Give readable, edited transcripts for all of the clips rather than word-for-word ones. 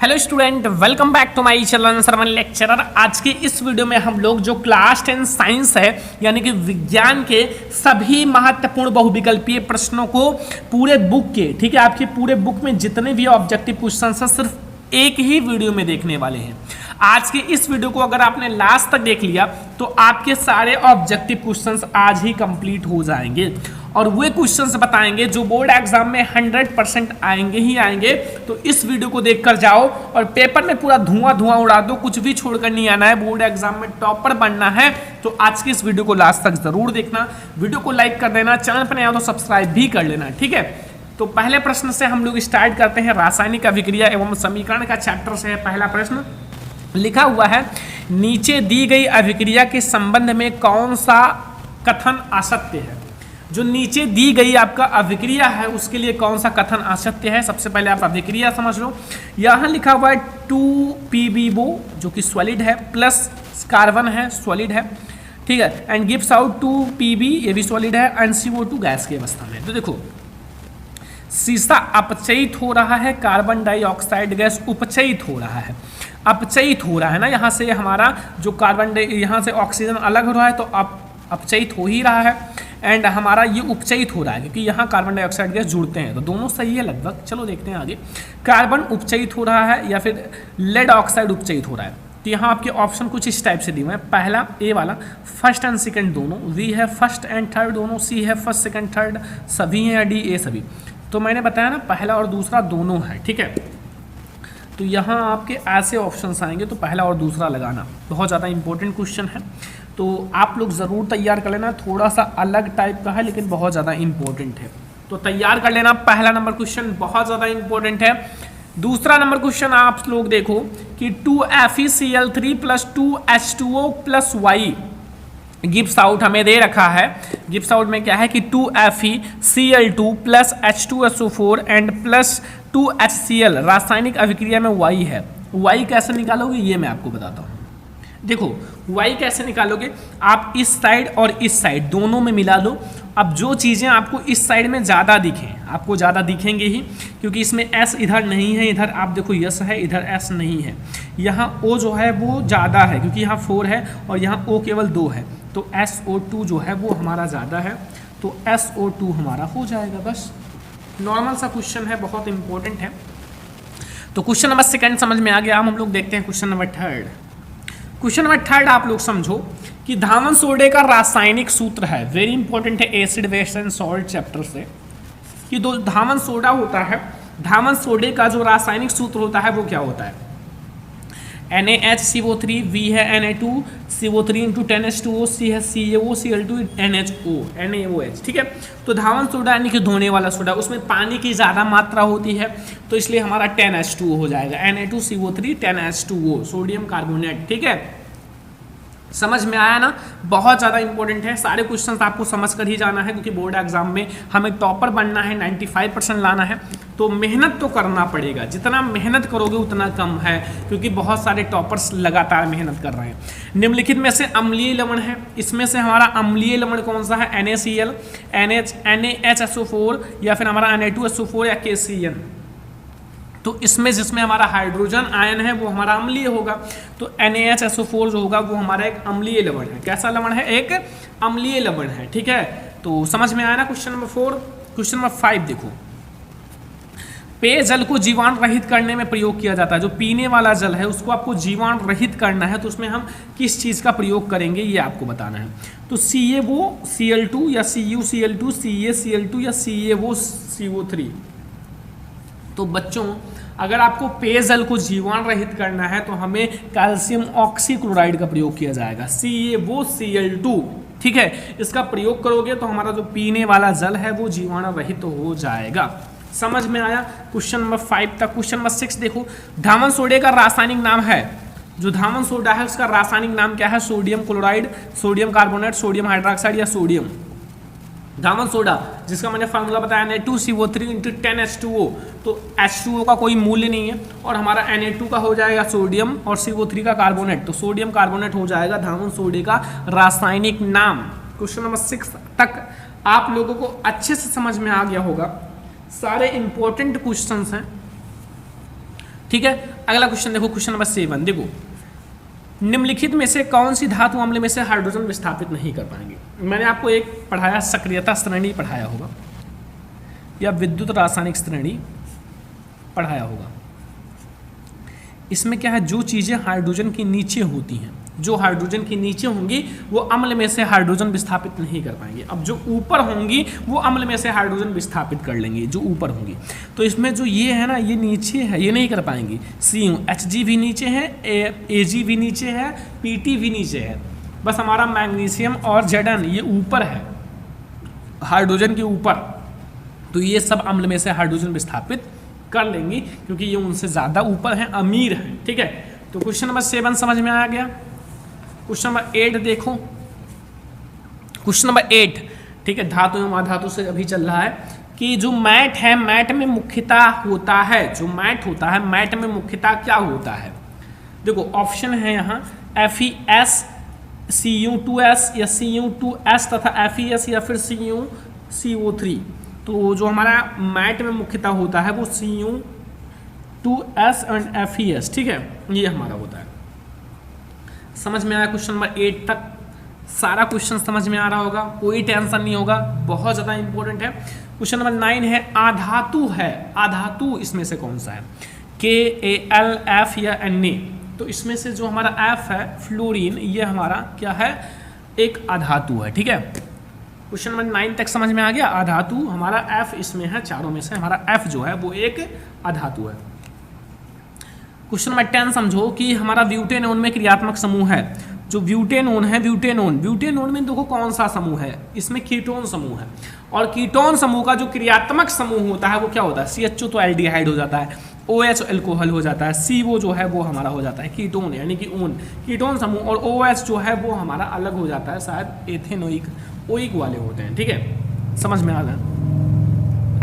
Hello student, welcome back to my channel Sarvan lecturer. आज की इस वीडियो में हम लोग जो क्लास 10 साइंस है यानी कि विज्ञान के सभी महत्वपूर्ण बहुविकल्पीय प्रश्नों को पूरे बुक के, ठीक है, आपके पूरे बुक में जितने भी ऑब्जेक्टिव क्वेश्चंस हैं सिर्फ एक ही वीडियो में देखने वाले हैं। आज के इस वीडियो को अगर आपने लास्ट तक देख लिया तो आपके सारे ऑब्जेक्टिव क्वेश्चंस आज ही कंप्लीट हो जाएंगे और वे क्वेश्चंस बताएंगे जो बोर्ड एग्जाम में 100% आएंगे ही आएंगे। तो इस वीडियो को देखकर जाओ और पेपर में पूरा धुआं उड़ा दो, कुछ भी छोड़कर नहीं आना है। बोर्ड एग्जाम में टॉपर बनना है तो आज की इस वीडियो को लास्ट तक जरूर देखना। वीडियो को लाइक कर देना, चैनल पर नया हो तो सब्सक्राइब भी कर लेना, ठीक है। तो पहले प्रश्न से हम लोग स्टार्ट करते हैं। रासायनिक अभिक्रिया एवं समीकरण का चैप्टर से है पहला प्रश्न। लिखा हुआ है, नीचे दी गई अभिक्रिया के संबंध में कौन सा कथन असत्य है। जो नीचे दी गई आपका अभिक्रिया है उसके लिए कौन सा कथन असत्य है। सबसे पहले आप अभिक्रिया समझ लो। यहाँ लिखा हुआ है 2PbO जो कि सॉलिड है प्लस कार्बन है, सॉलिड है, ठीक है, एंड गिव्स आउट 2Pb ये भी सॉलिड है एंड CO2 गैस की अवस्था में। तो देखो सीसा अपचयित हो रहा है, कार्बन डाइऑक्साइड गैस उपचयित हो रहा है। अपचयित हो रहा है ना, यहाँ से हमारा जो कार्बन यहाँ से ऑक्सीजन अलग हो रहा है तो अपचयित हो ही रहा है एंड हमारा ये उपचयित हो रहा है क्योंकि यहाँ कार्बन डाइऑक्साइड गैस जुड़ते हैं। तो दोनों सही है लगभग। चलो देखते हैं आगे। कार्बन उपचयित हो रहा है या फिर लेड ऑक्साइड उपचयित हो रहा है। तो यहाँ आपके ऑप्शन कुछ इस टाइप से दिए हुए हैं। पहला ए वाला फर्स्ट एंड सेकंड दोनों, बी है फर्स्ट एंड थर्ड दोनों, सी है फर्स्ट सेकंड थर्ड सभी हैं, या डी ए सभी। तो मैंने बताया ना पहला और दूसरा दोनों है, ठीक है। तो यहाँ आपके ऐसे ऑप्शंस आएंगे तो पहला और दूसरा लगाना बहुत ज़्यादा इंपॉर्टेंट क्वेश्चन है। तो आप लोग ज़रूर तैयार कर लेना। थोड़ा सा अलग टाइप का है लेकिन बहुत ज़्यादा इंपॉर्टेंट है, तो तैयार कर लेना। पहला नंबर क्वेश्चन बहुत ज़्यादा इंपॉर्टेंट है। दूसरा नंबर क्वेश्चन आप लोग देखो कि 2FeCl3 plus 2H2O plus Y gives out हमें दे रखा है। गिव्स आउट में क्या है कि 2FeCl2 plus H2SO4 and plus 2HCl रासायनिक अभिक्रिया में Y है। Y कैसे निकालोगे ये मैं आपको बताता हूँ। देखो Y कैसे निकालोगे, आप इस साइड और इस साइड दोनों में मिला लो। अब जो चीज़ें आपको इस साइड में ज़्यादा दिखें, आपको ज़्यादा दिखेंगे ही क्योंकि इसमें S इधर नहीं है, इधर आप देखो यस है, इधर S नहीं है। यहाँ O जो है वो ज़्यादा है क्योंकि यहाँ 4 है और यहाँ O केवल 2 है। तो SO2 जो है वो हमारा ज़्यादा है तो SO2 हमारा हो जाएगा। बस नॉर्मल सा क्वेश्चन है, बहुत इंपॉर्टेंट है। तो क्वेश्चन नंबर सेकंड समझ में आ गया। हम लोग देखते हैं question number third. Question number third आप लोग समझो कि धावन सोडे का रासायनिक सूत्र है। वेरी इंपॉर्टेंट है acid base and salt chapter से कि दो धावन सोडा होता है, धावन सोडे का जो रासायनिक सूत्र होता है वो क्या होता है। NaHCO3, V है Na2CO3 इंटू 10H2O, C है CaOCl2 NaOH, ठीक है। तो धावन सोडा यानी कि धोने वाला सोडा, उसमें पानी की ज़्यादा मात्रा होती है तो इसलिए हमारा 10H2O हो जाएगा। Na2CO3 10H2O सोडियम कार्बोनेट, ठीक है। समझ में आया ना, बहुत ज़्यादा इंपॉर्टेंट है। सारे क्वेश्चंस आपको समझ कर ही जाना है क्योंकि बोर्ड एग्जाम में हमें टॉपर बनना है, 95% लाना है। तो मेहनत तो करना पड़ेगा, जितना मेहनत करोगे उतना कम है क्योंकि बहुत सारे टॉपर्स लगातार मेहनत कर रहे हैं। निम्नलिखित में से अम्लीय लवण है, इसमें से हमारा अम्लीय लवण कौन सा है। NaCl, NaHSO4 या फिर हमारा Na2SO4 या KCN। तो इसमें जिसमें हमारा हाइड्रोजन आयन है वो हमारा अम्लीय होगा। तो NaHSO4 जो होगा वो हमारा एक अम्लीय लवण है। कैसा लवण है, एक अम्लीय लवण है, ठीक है। तो समझ में आया ना क्वेश्चन नंबर 4। क्वेश्चन नंबर 5 देखो, पेयजल को जीवाणु रहित करने में प्रयोग किया जाता है। जो पीने वाला जल है उसको आपको जीवाणु रहित करना है तो उसमें हम किस चीज़ का प्रयोग करेंगे ये आपको बताना है। तो CaOCl2 या CuCl2, CaCl2 या CaOCO3। तो बच्चों अगर आपको पेयजल को जीवाणु रहित करना है तो हमें कैल्शियम ऑक्सीक्लोराइड का प्रयोग किया जाएगा, CaOCl2, ठीक है। इसका प्रयोग करोगे तो हमारा जो पीने वाला जल है वो जीवाणु रहित हो जाएगा। समझ में आया क्वेश्चन नंबर 5 तक। क्वेश्चन नंबर 6 देखो, धावन सोडे का रासायनिक नाम है। जो धावन सोडा है उसका रासायनिक नाम क्या है। Sodium chloride, sodium carbonate, sodium hydroxide या सोडियम। धावन सोडा जिसका मैंने फार्मूला बताया Na2CO3 इंटू 10H2O। तो H2O का कोई मूल्य नहीं है और हमारा Na2 का हो जाएगा सोडियम और CO3 का कार्बोनेट, तो सोडियम कार्बोनेट हो जाएगा धावन सोडे का रासायनिक नाम। क्वेश्चन नंबर 6 तक आप लोगों को अच्छे से समझ में आ गया होगा। सारे इंपॉर्टेंट क्वेश्चंस हैं ठीक है। अगला क्वेश्चन देखो, क्वेश्चन नंबर 7 देखो, निम्नलिखित में से कौन सी धातु अम्ल में से हाइड्रोजन विस्थापित नहीं कर पाएंगे। मैंने आपको एक पढ़ाया, सक्रियता श्रेणी पढ़ाया होगा या विद्युत रासायनिक श्रेणी पढ़ाया होगा। इसमें क्या है, जो चीज़ें हाइड्रोजन के नीचे होती हैं, जो हाइड्रोजन के नीचे होंगी वो अम्ल में से हाइड्रोजन विस्थापित नहीं कर पाएंगे। अब जो ऊपर होंगी वो अम्ल में से हाइड्रोजन विस्थापित कर लेंगे, जो ऊपर होंगी। तो इसमें जो ये है ना, ये नीचे है, ये नहीं कर पाएंगी। Hg भी नीचे है, Ag भी नीचे है, Pt भी नीचे है। बस हमारा मैग्नीशियम और Zn ये ऊपर है, हाइड्रोजन के ऊपर। तो ये सब अम्ल में से हाइड्रोजन विस्थापित कर लेंगी क्योंकि ये उनसे ज़्यादा ऊपर हैं, अमीर हैं। ठीक है, तो क्वेश्चन नंबर 7 समझ में आ गया। क्वेश्चन नंबर 8 देखो, क्वेश्चन नंबर 8, ठीक है, धातु एवं अधातु से अभी चल रहा है कि जो मैट है, मैट में मुख्यतः होता है, जो मैट होता है, मैट में मुख्यतः क्या होता है। देखो ऑप्शन है यहाँ FeS, Cu2S या Cu2S तथा FeS या फिर CO3। तो जो हमारा मैट में मुख्यतः होता है वो Cu2S एंड FeS, ठीक है, ये हमारा होता है। समझ में आया क्वेश्चन नंबर 8 तक? सारा क्वेश्चन समझ में आ रहा होगा, कोई टेंशन नहीं होगा, बहुत ज़्यादा इंपॉर्टेंट है। क्वेश्चन नंबर 9 है, आधातु है, आधातु इसमें से कौन सा है, KAl, F या Na। तो इसमें से जो हमारा F है, फ्लोरीन, ये हमारा क्या है, एक आधातु है। ठीक है, क्वेश्चन नंबर 9 तक समझ में आ गया। आधातु हमारा F इसमें है, चारों में से हमारा F जो है वो एक आधातु है। क्वेश्चन नंबर 10 समझो कि हमारा ब्यूटेनोन में क्रियात्मक समूह है। जो ब्यूटेनोन है, ब्यूटेनोन में देखो कौन सा समूह है, इसमें कीटोन समूह है। और कीटोन समूह का जो क्रियात्मक समूह होता है वो क्या होता है, CHO तो एल्डिहाइड हो जाता है, OH अल्कोहल हो जाता है, CO जो है वो हमारा हो जाता है कीटोन यानी कि ओन, कीटोन समूह। और OH जो है वो हमारा अलग हो जाता है, शायद एथेनोइक, ओइक वाले होते हैं। ठीक है, समझ में आ गया।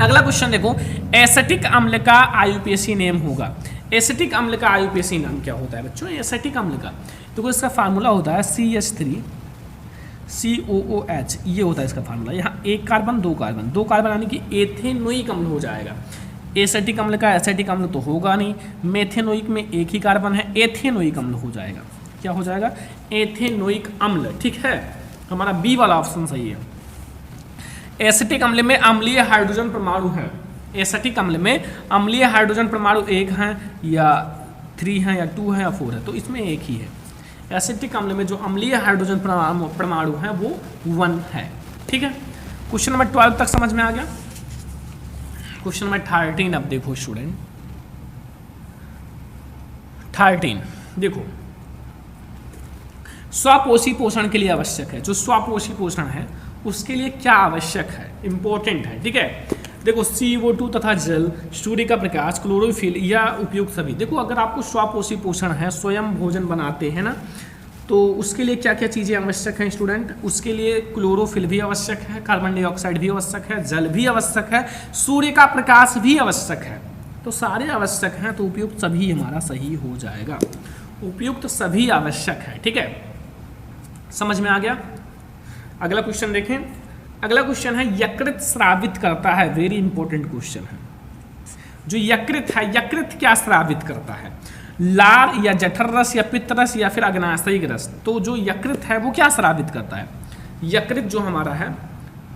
अगला क्वेश्चन देखो, एसिटिक अम्ल का IUPAC नेम होगा। एसिटिक अम्ल का IUPAC नाम क्या होता है बच्चों, एसिटिक अम्ल का? तो इसका फार्मूला होता है CH3COOH, ये होता है इसका फार्मूला। यहाँ एक कार्बन दो कार्बन यानी कि एथेनोइक अम्ल हो जाएगा। एसिटिक अम्ल का एसिटिक अम्ल तो होगा नहीं, मेथेनोइक में एक ही कार्बन है, एथेनोइक अम्ल हो जाएगा। क्या हो जाएगा, एथेनोइक अम्ल। ठीक है, हमारा बी वाला ऑप्शन सही है। एसिटिक अम्ल में अम्लीय हाइड्रोजन परमाणु है, एसिटिक अम्ल में अम्लीय हाइड्रोजन परमाणु 1 है या 3 है या 2 है या 4 है, तो इसमें एक ही है। एसिटिक अम्ल में जो अम्लीय हाइड्रोजन परमाणु है वो 1 है। ठीक है, क्वेश्चन नंबर 12 तक समझ में आ गया। क्वेश्चन नंबर 13 अब देखो स्टूडेंट, 13 देखो, स्वपोषी पोषण के लिए आवश्यक है। जो स्वपोषी पोषण है उसके लिए क्या आवश्यक है, इंपॉर्टेंट है। ठीक है, देखो CO2 तथा जल, सूर्य का प्रकाश, क्लोरोफिल या उपयुक्त सभी। देखो अगर आपको स्वपोषी पोषण है, स्वयं भोजन बनाते हैं ना, तो उसके लिए क्या क्या चीज़ें आवश्यक हैं स्टूडेंट, उसके लिए क्लोरोफिल भी आवश्यक है, कार्बन डाइऑक्साइड भी आवश्यक है, जल भी आवश्यक है, सूर्य का प्रकाश भी आवश्यक है। तो सारे आवश्यक हैं, तो उपयुक्त सभी हमारा सही हो जाएगा। उपयुक्त सभी आवश्यक है। ठीक है, समझ में आ गया। अगला क्वेश्चन देखें, अगला क्वेश्चन है यकृत स्रावित करता है, वेरी इंपॉर्टेंट क्वेश्चन है। जो यकृत है, यकृत क्या स्रावित करता है, लार या जठर रस या पित्त रस या फिर अग्नाशयिक रस। तो जो यकृत है वो क्या स्रावित करता है, यकृत जो हमारा है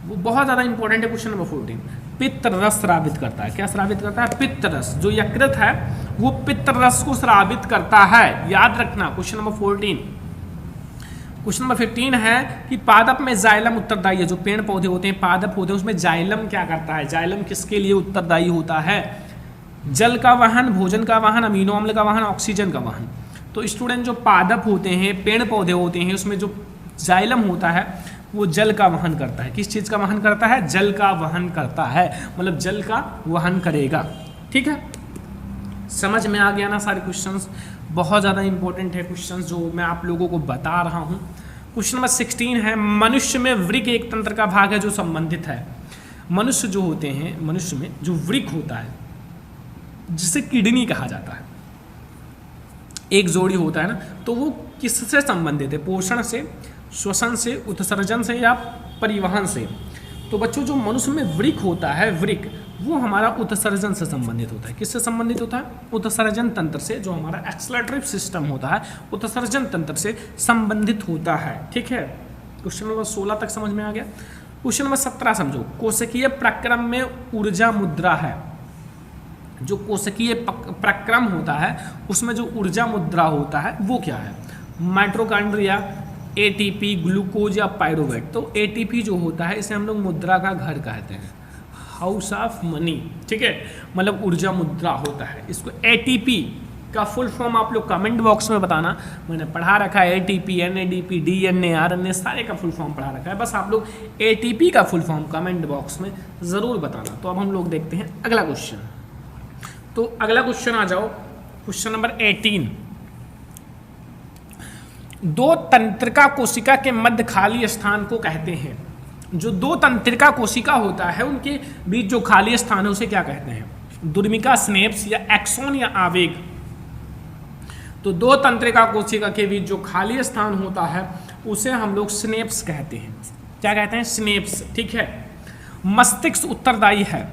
वो बहुत ज़्यादा इंपॉर्टेंट है। क्वेश्चन नंबर 14, पित्त रस स्रावित करता है। क्या स्रावित करता है, पित्त रस। जो यकृत है वो पित्त रस को स्रावित करता है, याद रखना। Question number 14। क्वेश्चन नंबर 15 है कि पादप में जाइलम उत्तरदायी है। जो पेड़ पौधे होते हैं, पादप होते हैं, उसमें जाइलम क्या करता है, जाइलम किसके लिए उत्तरदायी होता है, जल का वहन, भोजन का वहन, अमीनो अम्ल का वहन, ऑक्सीजन का वहन। तो स्टूडेंट जो पादप होते हैं, पेड़ पौधे होते हैं, उसमें जो जाइलम होता है वो जल का वहन करता है। किस चीज़ का वहन करता है, जल का वहन करता है, मतलब जल का वहन करेगा। ठीक है, समझ में आ गया ना सारे क्वेश्चंस। बहुत ज़्यादा इंपॉर्टेंट है क्वेश्चंस जो मैं आप लोगों को बता रहा हूँ। क्वेश्चन नंबर 16 है, मनुष्य में वृक्क एक तंत्र का भाग है जो संबंधित है। मनुष्य जो होते हैं, मनुष्य में जो वृक्क होता है जिसे किडनी कहा जाता है, एक जोड़ी होता है ना, तो वो किससे संबंधित है, पोषण से, श्वसन से, उत्सर्जन से या परिवहन से। तो बच्चों जो मनुष्य में वृक्क होता है, वृक्क वो हमारा उत्सर्जन से संबंधित होता है। किससे संबंधित होता है? उत्सर्जन तंत्र से। जो हमारा एक्सलेटरी सिस्टम होता है उत्सर्जन तंत्र से संबंधित होता है। ठीक है, क्वेश्चन नंबर 16 तक समझ में आ गया। क्वेश्चन नंबर 17 समझो। कोशिकीय प्रक्रम में ऊर्जा मुद्रा है। जो कोशिकीय प्रक्रम होता है उसमें जो ऊर्जा मुद्रा होता है वो क्या है? माइटोकॉन्ड्रिया, एटीपी, ग्लूकोज या पायरुवेट। तो एटीपी जो होता है इसे हम लोग मुद्रा का घर कहते हैं, हाउस ऑफ मनी। ठीक है, मतलब ऊर्जा मुद्रा होता है। इसको एटीपी का फुल फॉर्म आप लोग कमेंट बॉक्स में बताना। मैंने पढ़ा रखा है एटीपी, एनएडीपी, डीएनए, आरएनए सारे का फुल फॉर्म पढ़ा रखा है। बस आप लोग एटीपी का फुल फॉर्म कमेंट बॉक्स में ज़रूर बताना। तो अब हम लोग देखते हैं अगला क्वेश्चन। तो अगला क्वेश्चन आ जाओ, क्वेश्चन नंबर 18। दो तंत्रिका कोशिका के मध्य खाली स्थान को कहते हैं। जो दो तंत्रिका कोशिका होता है उनके बीच जो खाली स्थान है उसे क्या कहते हैं? दुर्मिका, स्नेप्स या एक्सोन या आवेग। तो दो तंत्रिका कोशिका के बीच जो खाली स्थान होता है उसे हम लोग स्नेप्स कहते हैं। क्या कहते हैं? स्नेप्स। ठीक है, मस्तिष्क उत्तरदायी है।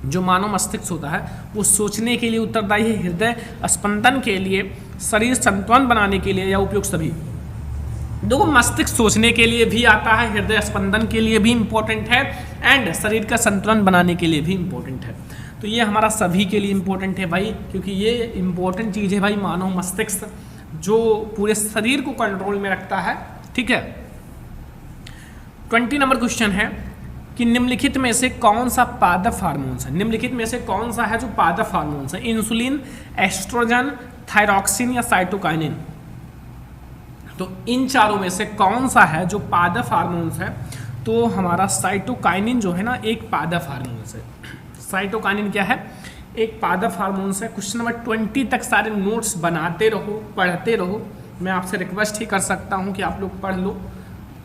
जो मानव मस्तिष्क होता है वो सोचने के लिए उत्तरदायी है, हृदय स्पंदन के लिए, शरीर संतुलन बनाने के लिए या उपयुक्त सभी। देखो मस्तिष्क सोचने के लिए भी आता है, हृदय स्पंदन के लिए भी इम्पोर्टेंट है एंड शरीर का संतुलन बनाने के लिए भी इम्पोर्टेंट है। तो ये हमारा सभी के लिए इम्पोर्टेंट है भाई, क्योंकि ये इम्पोर्टेंट चीज़ है भाई। मानव मस्तिष्क जो पूरे शरीर को कंट्रोल में रखता है। ठीक है, 20 नंबर क्वेश्चन है कि निम्नलिखित में से कौन सा पादप हार्मोन्स है? निम्नलिखित में से कौन सा है जो पादप हार्मोन्स है? इंसुलिन, एस्ट्रोजन, थायरॉक्सिन या साइटोकाइनिन। तो इन चारों में से कौन सा है जो पादप हार्मोन्स है? तो हमारा साइटोकाइनिन जो है ना एक पादप हार्मोन्स है। साइटोकाइनिन क्या है? एक पादप हार्मोन्स है। क्वेश्चन नंबर 20 तक सारे नोट्स बनाते रहो, पढ़ते रहो। मैं आपसे रिक्वेस्ट ही कर सकता हूँ कि आप लोग पढ़ लो।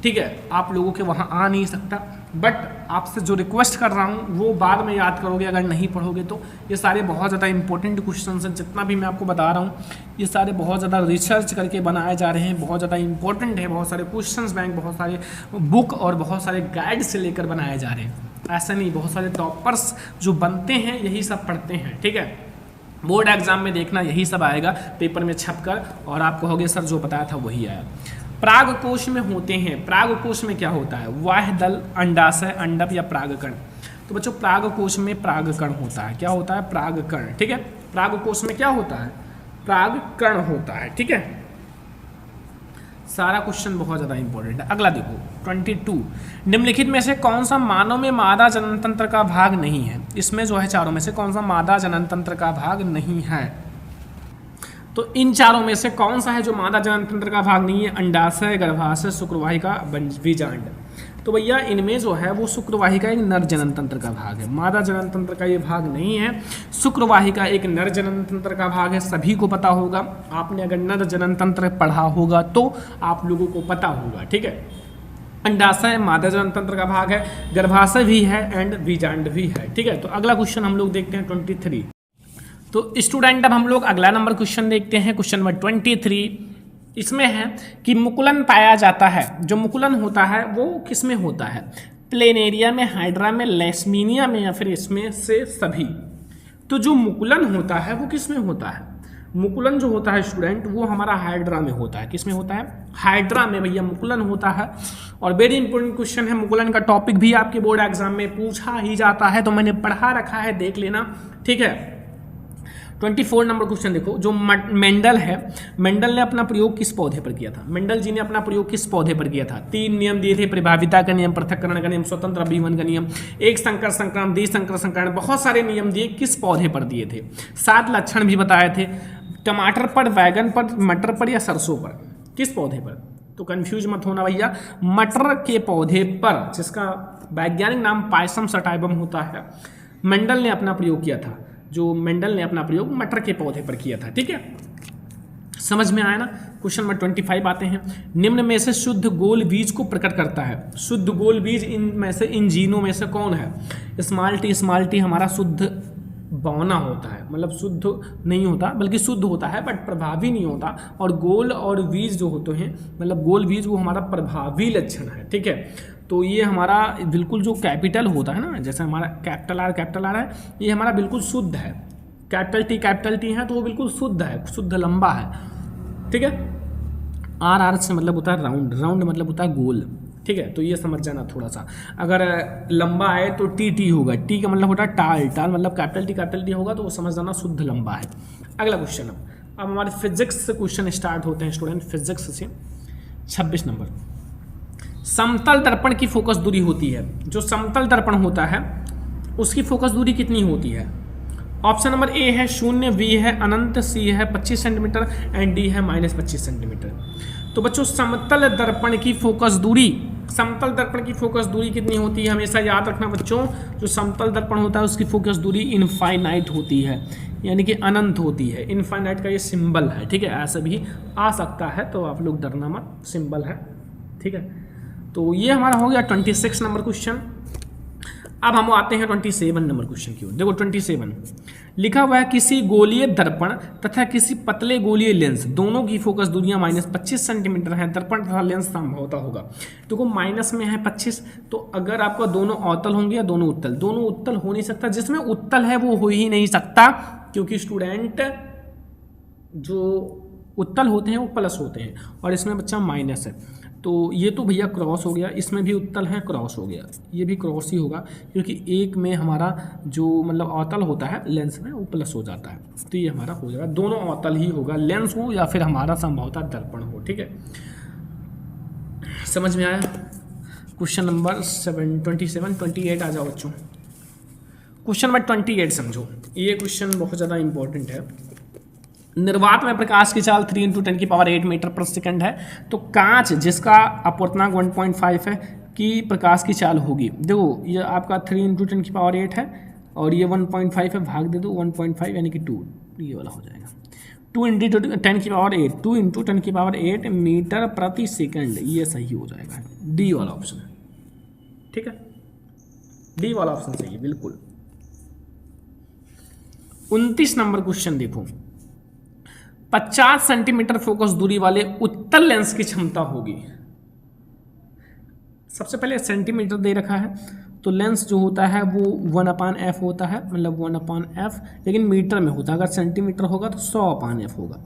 ठीक है, आप लोगों के वहाँ आ नहीं सकता, बट आपसे जो रिक्वेस्ट कर रहा हूँ वो बाद में याद करोगे अगर नहीं पढ़ोगे तो। ये सारे बहुत ज़्यादा इंपॉर्टेंट क्वेश्चंस हैं। जितना भी मैं आपको बता रहा हूँ ये सारे बहुत ज़्यादा रिसर्च करके बनाए जा रहे हैं, बहुत ज़्यादा इंपॉर्टेंट है। बहुत सारे क्वेश्चंस बैंक, बहुत सारे बुक और बहुत सारे गाइड से लेकर बनाए जा रहे हैं। ऐसा नहीं, बहुत सारे टॉपर्स जो बनते हैं यही सब पढ़ते हैं। ठीक है, बोर्ड एग्जाम में देखना यही सब आएगा पेपर में छप कर, और आप कहोगे सर जो बताया था वही आया। प्राग कोश में होते हैं। प्राग कोश में क्या होता है? वाह्य दल, अंडाशय, अंडप या परागकण। तो बच्चों प्राग कोश में परागकण होता है। क्या होता है? परागकण। ठीक है, प्राग कोश में क्या होता है? परागकण होता है। ठीक है, सारा क्वेश्चन बहुत ज़्यादा इंपॉर्टेंट है। अगला देखो 22। निम्नलिखित में से कौन सा मानव में मादा जनन तंत्र का भाग नहीं है? इसमें जो है चारों में से कौन सा मादा जनन तंत्र का भाग नहीं है? तो इन चारों में से कौन सा है जो मादा जनन तंत्र का भाग नहीं है? अंडाशय, गर्भाशय, शुक्रवाहिका, बीजांड। तो भैया इनमें जो है वो शुक्रवाहिका एक नर जनन तंत्र का भाग है। मादा जनन तंत्र का ये भाग नहीं है। शुक्रवाहिका एक नर जनन तंत्र का भाग है। सभी को पता होगा, आपने अगर नर जनन तंत्र पढ़ा होगा तो आप लोगों को पता होगा। ठीक है, अंडाशय मादा जनन तंत्र का भाग है, गर्भाशय भी है एंड बीजांड भी है। ठीक है, तो अगला क्वेश्चन हम लोग देखते हैं 23। तो स्टूडेंट अब हम लोग अगला नंबर क्वेश्चन देखते हैं, क्वेश्चन नंबर 23। इसमें है कि मुकुलन पाया जाता है। जो मुकुलन होता है वो किस में होता है? प्लेनेरिया में, हाइड्रा में, लेशमीनिया में या फिर इसमें से सभी। तो जो मुकुलन होता है वो किस में होता है? मुकुलन जो होता है स्टूडेंट वो हमारा हाइड्रा में होता है। किस में होता है? हाइड्रा में भैया मुकुलन होता है। और वेरी इंपॉर्टेंट क्वेश्चन है, मुकुलन का टॉपिक भी आपके बोर्ड एग्जाम में पूछा ही जाता है, तो मैंने पढ़ा रखा है, देख लेना। ठीक है, 24 नंबर क्वेश्चन देखो। जो मेंडल है, मेंडल ने अपना प्रयोग किस पौधे पर किया था? मेंडल जी ने अपना प्रयोग किस पौधे पर किया था? 3 नियम दिए थे, प्रभाविता का नियम, पृथक्करण का नियम, स्वतंत्र अभिवन का नियम, एक संकर संक्रांत, द्विसंकर संक्रांत, बहुत सारे नियम दिए। किस पौधे पर दिए थे? 7 लक्षण भी बताए थे। टमाटर पर, बैगन पर, मटर पर या सरसों पर? किस पौधे पर? तो कंफ्यूज मत होना भैया, मटर के पौधे पर, जिसका वैज्ञानिक नाम पायसम सटाइबम होता है, मेंडल ने अपना प्रयोग किया था। जो मेंडल ने अपना प्रयोग मटर के पौधे पर किया था। ठीक है, समझ में आया ना? क्वेश्चन नंबर 25 आते हैं। निम्न में से शुद्ध गोल बीज को प्रकट करता है। शुद्ध गोल बीज इन में से, इन जीनों में से कौन है? स्मॉल टी हमारा शुद्ध बौना होता है, मतलब शुद्ध नहीं होता बल्कि शुद्ध होता है बट प्रभावी नहीं होता। और गोल और बीज जो होते हैं, मतलब गोल बीज वो हमारा प्रभावी लक्षण है। ठीक है, तो ये हमारा बिल्कुल जो कैपिटल होता है ना, जैसे हमारा कैपिटल आर है, ये हमारा बिल्कुल शुद्ध है। कैपिटल टी है तो वो बिल्कुल शुद्ध है, शुद्ध लंबा है, ठीक है। आर से मतलब होता है राउंड मतलब होता है गोल, ठीक है। तो ये समझ जाना थोड़ा सा। अगर लंबा है तो टी होगा, टी का मतलब होता है टाल मतलब कैपिटल टी होगा, तो वो समझ जाना शुद्ध लंबा है। अगला क्वेश्चन अब हमारे फिजिक्स से क्वेश्चन स्टार्ट होते हैं स्टूडेंट, फिजिक्स से 26 नंबर। समतल दर्पण की फोकस दूरी होती है, जो समतल दर्पण होता है उसकी फोकस दूरी कितनी होती है? ऑप्शन नंबर ए है 0, बी है अनंत, सी है 25 सेंटीमीटर एंड डी है -25 सेंटीमीटर। तो बच्चों समतल दर्पण की फोकस दूरी कितनी होती है? हमेशा याद रखना बच्चों, जो समतल दर्पण होता है उसकी फोकस दूरी इनफाइनाइट होती है, यानी कि अनंत होती है। इनफाइनाइट का ये सिंबल है, ठीक है, ऐसा भी आ सकता है, तो आप लोग डरना मत, सिंबल है, ठीक है। तो ये हमारा हो गया 26 नंबर क्वेश्चन। अब हम आते हैं 27 नंबर क्वेश्चन की ओर। देखो 27 लिखा हुआ है, किसी गोलीय दर्पण तथा किसी पतले गोलीय लेंस दोनों की फोकस दूरियां -25 सेंटीमीटर है। दर्पण तथा लेंस संभवतः होगा, देखो माइनस में है 25, तो अगर आपका दोनों अवतल होंगे या दोनों उत्तल हो नहीं सकता। जिसमें उत्तल है वो हो ही नहीं सकता, क्योंकि स्टूडेंट जो उत्तल होते हैं वो प्लस होते हैं, और इसमें बच्चा माइनस है। तो ये तो भैया क्रॉस हो गया, इसमें भी उत्तल है, क्रॉस हो गया, ये भी क्रॉस ही होगा, क्योंकि एक में हमारा जो मतलब अवतल होता है लेंस में वो प्लस हो जाता है। तो ये हमारा हो जाएगा, दोनों अवतल ही होगा, लेंस हो या फिर हमारा संभवतः दर्पण हो, ठीक है। समझ में आया? क्वेश्चन नंबर 28 आ जाओ बच्चों। क्वेश्चन नंबर 28 समझो, ये क्वेश्चन बहुत ज़्यादा इंपॉर्टेंट है। निर्वात में प्रकाश की चाल 3 × 10⁸ मीटर प्रति सेकंड है, तो कांच जिसका अपवर्तनांक 1.5 है की प्रकाश की चाल होगी। देखो ये आपका 3 × 10⁸ है और ये 1.5 है, भाग दे दो 1.5 यानी कि 2, ये वाला हो जाएगा 2 × 10⁸ मीटर प्रति सेकंड, ये सही हो जाएगा, डी वाला ऑप्शन, ठीक है, डी वाला ऑप्शन सही है बिल्कुल। 29 नंबर क्वेश्चन देखो, 50 सेंटीमीटर फोकस दूरी वाले उत्तल लेंस की क्षमता होगी। सबसे पहले सेंटीमीटर दे रखा है, तो लेंस जो होता है वो 1/f होता है, मतलब 1/f, लेकिन मीटर में होता है। अगर सेंटीमीटर होगा तो 100/f होगा,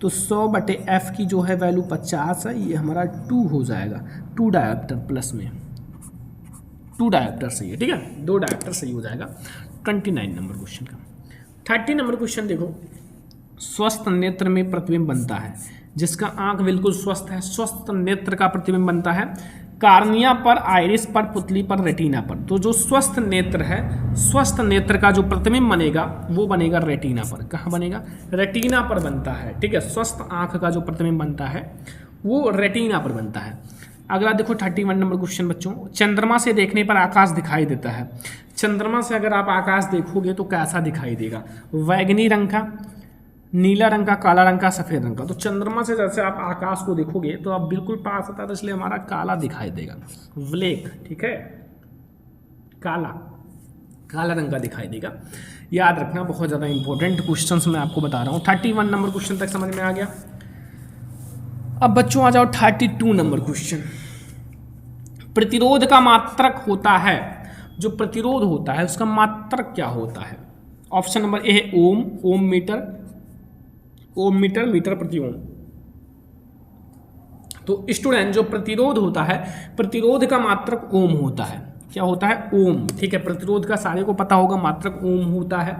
तो 100/f की जो है वैल्यू 50 है, ये हमारा 2 हो जाएगा, 2 डायोप्टर प्लस में 2 डायोप्टर सही है, ठीक है, 2 डायोप्टर सही हो जाएगा। 29 नंबर क्वेश्चन का। 30 नंबर क्वेश्चन देखो, स्वस्थ नेत्र में प्रतिबिंब बनता है, जिसका आंख बिल्कुल स्वस्थ है, स्वस्थ नेत्र का प्रतिबिंब बनता है कार्निया पर, आइरिस पर, पुतली पर, रेटिना पर। तो जो स्वस्थ नेत्र है, स्वस्थ नेत्र का जो प्रतिबिंब बनेगा वो बनेगा रेटिना पर। कहाँ बनेगा? रेटिना पर बनता है, ठीक है। स्वस्थ आंख का जो प्रतिबिंब बनता है वो रेटिना पर बनता है। अगला देखो 31 नंबर क्वेश्चन बच्चों, चंद्रमा से देखने पर आकाश दिखाई देता है। चंद्रमा से अगर आप आकाश देखोगे तो कैसा दिखाई देगा? बैंगनी रंग का, नीला रंग का, काला रंग का, सफेद रंग का। तो चंद्रमा से जैसे आप आकाश को देखोगे तो आप बिल्कुल पास होता है, तो इसलिए हमारा काला दिखाई देगा, ब्लैक, ठीक है, काला रंग का दिखाई देगा। याद रखना, बहुत ज़्यादा इंपॉर्टेंट क्वेश्चंस मैं आपको बता रहा हूँ। 31 नंबर क्वेश्चन तक समझ में आ गया। अब बच्चों आ जाओ 32 नंबर क्वेश्चन। प्रतिरोध का मात्रक होता है, जो प्रतिरोध होता है उसका मात्रक क्या होता है? ऑप्शन नंबर ए है ओम मीटर, मीटर प्रति ओम। तो स्टूडेंट जो प्रतिरोध होता है, प्रतिरोध का मात्रक ओम होता है। क्या होता है? ओम, ठीक है। प्रतिरोध का सारे को पता होगा, मात्रक ओम होता है।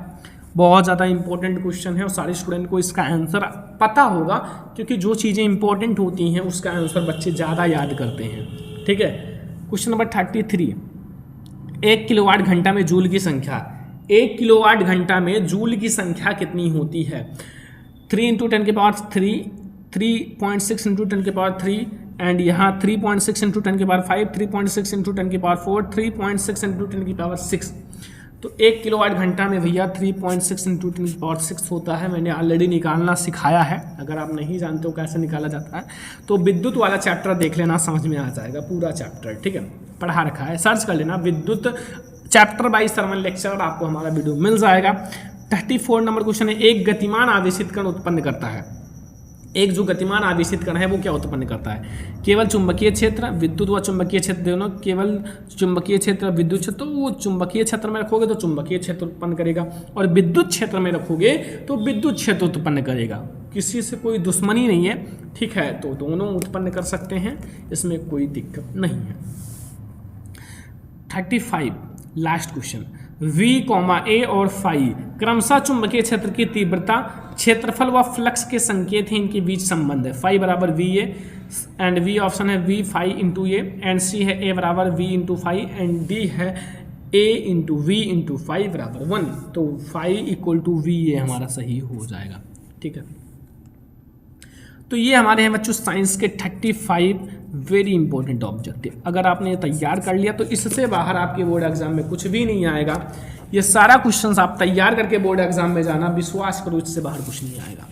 बहुत ज़्यादा इंपॉर्टेंट क्वेश्चन है और सारे स्टूडेंट को इसका आंसर पता होगा, क्योंकि जो चीज़ें इंपॉर्टेंट होती हैं उसका आंसर बच्चे ज़्यादा याद करते हैं, ठीक है। क्वेश्चन नंबर 33, 1 किलोवाट घंटा में जूल की संख्या, 1 किलोवाट घंटा में जूल की संख्या कितनी होती है? 3 × 10⁻3, 3.6 × 10⁻3 एंड यहाँ 3.6 × 10⁵, 3.6 × 10⁴, 3.6 × 10⁶। तो 1 किलोवाट घंटा में भैया 3.6 × 10⁶ होता है। मैंने ऑलरेडी निकालना सिखाया है, अगर आप नहीं जानते हो कैसे निकाला जाता है तो विद्युत वाला चैप्टर देख लेना, समझ में आ जाएगा पूरा चैप्टर, ठीक है, पढ़ा रखा है, सर्च कर लेना विद्युत चैप्टर बाई सरमन लेक्चर, आपको हमारा वीडियो मिल जाएगा। 34 नंबर क्वेश्चन है, एक गतिमान आवेशित कण उत्पन्न करता है। एक जो गतिमान आवेशित कण है वो क्या उत्पन्न करता है, केवल चुंबकीय क्षेत्र, विद्युत व चुंबकीय क्षेत्र दोनों, केवल चुंबकीय क्षेत्र विद्युत क्षेत्र, तो वो चुंबकीय क्षेत्र में रखोगे तो चुंबकीय क्षेत्र उत्पन्न करेगा और विद्युत क्षेत्र में रखोगे तो विद्युत क्षेत्र उत्पन्न करेगा। किसी से कोई दुश्मनी नहीं है, ठीक है, तो दोनों उत्पन्न कर सकते हैं, इसमें कोई दिक्कत नहीं है। 35 लास्ट क्वेश्चन, V, A और फाई क्रमशः चुंबकीय क्षेत्र की तीव्रता, क्षेत्रफल व फ्लक्स के संकेत हैं, इनके बीच संबंध है। फाई बराबर V A and V option है V phi into A and C है ए बराबर V into phi and D है A into V into phi बराबर 1। तो phi equal to V A हमारा सही हो जाएगा, ठीक है। तो ये हमारे हैं बच्चों साइंस के 35 वेरी इंपॉर्टेंट ऑब्जेक्टिव। अगर आपने ये तैयार कर लिया तो इससे बाहर आपके बोर्ड एग्जाम में कुछ भी नहीं आएगा। ये सारा क्वेश्चंस आप तैयार करके बोर्ड एग्जाम में जाना, विश्वास करो इससे बाहर कुछ नहीं आएगा।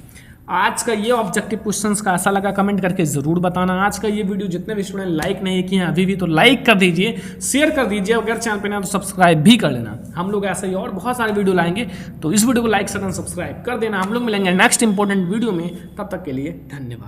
आज का ये ऑब्जेक्टिव क्वेश्चंस का ऐसा लगा कमेंट करके जरूर बताना। आज का ये वीडियो जितने भी स्टूडेंट लाइक नहीं किए हैं अभी भी तो लाइक कर दीजिए, शेयर कर दीजिए, अगर चैनल पे ना तो सब्सक्राइब भी कर लेना। हम लोग ऐसे ही और बहुत सारे वीडियो लाएंगे, तो इस वीडियो को लाइक शेयर सब्सक्राइब कर देना। हम लोग मिलेंगे नेक्स्ट इंपॉर्टेंट वीडियो में, तब तक के लिए धन्यवाद।